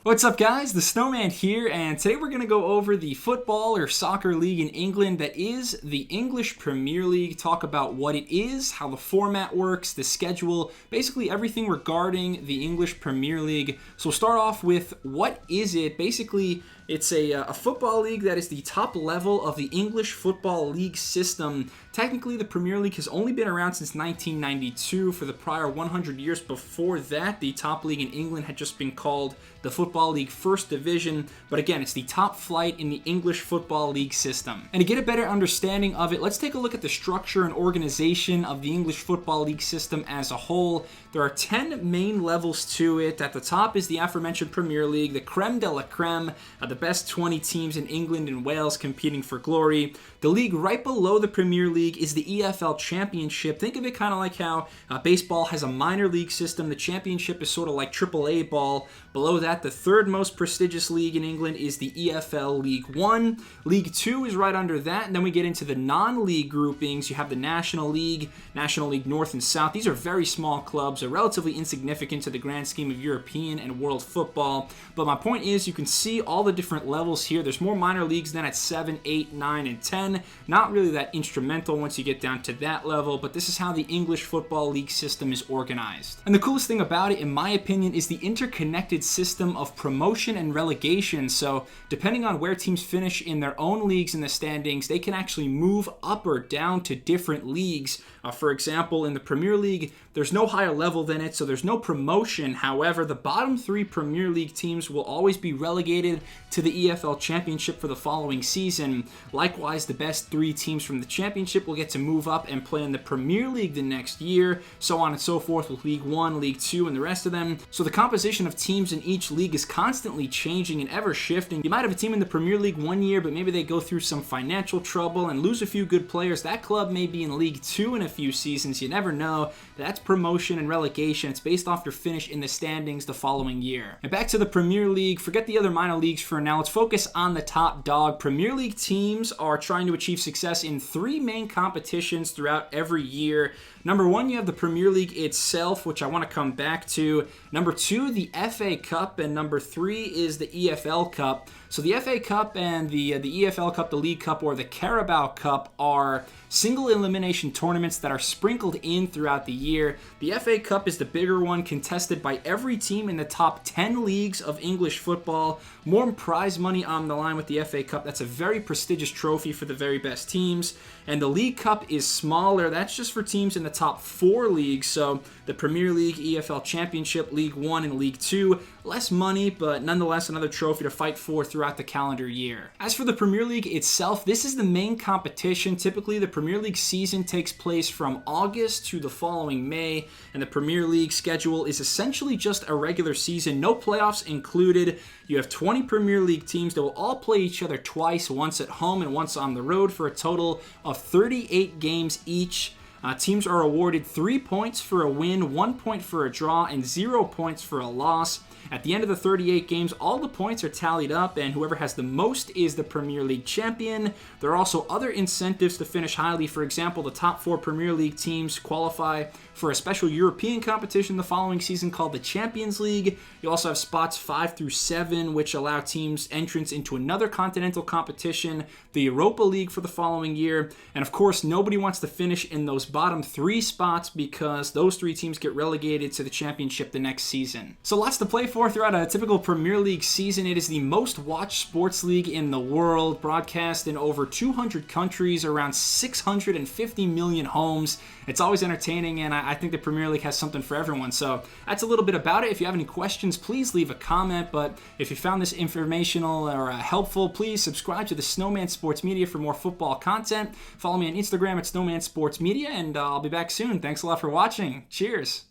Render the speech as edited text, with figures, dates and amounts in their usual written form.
What's up, guys? The Snowman here, and today we're going to go over the football or soccer league in England that is the English Premier League, talk about what it is, how the format works, the schedule, basically everything regarding the English Premier League. So we'll start off with what is it? Basically, it's a football league that is the top level of the English Football League system. Technically, the Premier League has only been around since 1992. For the prior 100 years before that, the top league in England had just been called the Football League First Division. But again, it's the top flight in the English Football League system. And to get a better understanding of it, let's take a look at the structure and organization of the English Football League system as a whole. There are 10 main levels to it. At the top is the aforementioned Premier League, the creme de la creme, the best 20 teams in England and Wales competing for glory. The league right below the Premier League is the EFL Championship. Think of it kind of like how baseball has a minor league system. The Championship is sort of like AAA ball. Below that, the third most prestigious league in England is the EFL League One. League Two is right under that, and then we get into the non-league groupings. You have the National League North and South. These are very small clubs, are relatively insignificant to the grand scheme of European and world football. But my point is, you can see all the different levels here. There's more minor leagues than at 7, 8, 9, and 10. Not really that instrumental once you get down to that level, but this is how the English Football League system is organized. And the coolest thing about it, in my opinion, is the interconnected system of promotion and relegation. So depending on where teams finish in their own leagues in the standings, they can actually move up or down to different leagues. For example, in the Premier League, there's no higher level than it, so there's no promotion. However, the bottom 3 Premier League teams will always be relegated to the EFL Championship for the following season. Likewise, the best 3 teams from the Championship will get to move up and play in the Premier League the next year, so on and so forth with League 1, League 2, and the rest of them. So the composition of teams in each league is constantly changing and ever shifting. You might have a team in the Premier League one year, but maybe they go through some financial trouble and lose a few good players. That club may be in League 2 in a few seasons. You never know. That's promotion and relegation. It's based off your finish in the standings the following year. And back to the Premier League. Forget the other minor leagues for now. Let's focus on the top dog. Premier League teams are trying to achieve success in 3 main competitions throughout every year. Number 1, you have the Premier League itself, which I want to come back to. Number 2, the FA Cup, and number 3 is the EFL Cup. So the FA Cup and the EFL Cup, the League Cup, or the Carabao Cup are single elimination tournaments that are sprinkled in throughout the year. The FA Cup is the bigger one, contested by every team in the top 10 leagues of English football. More prize money on the line with the FA Cup. That's a very prestigious trophy for the very best teams. And the League Cup is smaller. That's just for teams in the top 4 leagues. So the Premier League, EFL Championship, League 1, and League 2. Less money, but nonetheless another trophy to fight for throughout the calendar year. As for the Premier League itself, this is the main competition. Typically, the Premier League season takes place from August to the following May, and the Premier League schedule is essentially just a regular season, no playoffs included. You have 20 Premier League teams that will all play each other twice, once at home and once on the road, for a total of 38 games each. Teams are awarded 3 points for a win, 1 point for a draw, and 0 points for a loss. At the end of the 38 games, all the points are tallied up, and whoever has the most is the Premier League champion. There are also other incentives to finish highly. For example, the top 4 Premier League teams qualify for a special European competition the following season called the Champions League. You also have spots 5 through 7, which allow teams entrance into another continental competition, the Europa League, for the following year. And of course, nobody wants to finish in those bottom 3 spots because those 3 teams get relegated to the Championship the next season. So lots to play for throughout a typical Premier League season. It is the most watched sports league in the world, broadcast in over 200 countries, around 650 million homes. It's always entertaining, and I think the Premier League has something for everyone. So that's a little bit about it. If you have any questions, please leave a comment. But if you found this informational or helpful, please subscribe to the Snowman Sports Media for more football content. Follow me on Instagram at Snowman Sports Media, and I'll be back soon. Thanks a lot for watching. Cheers.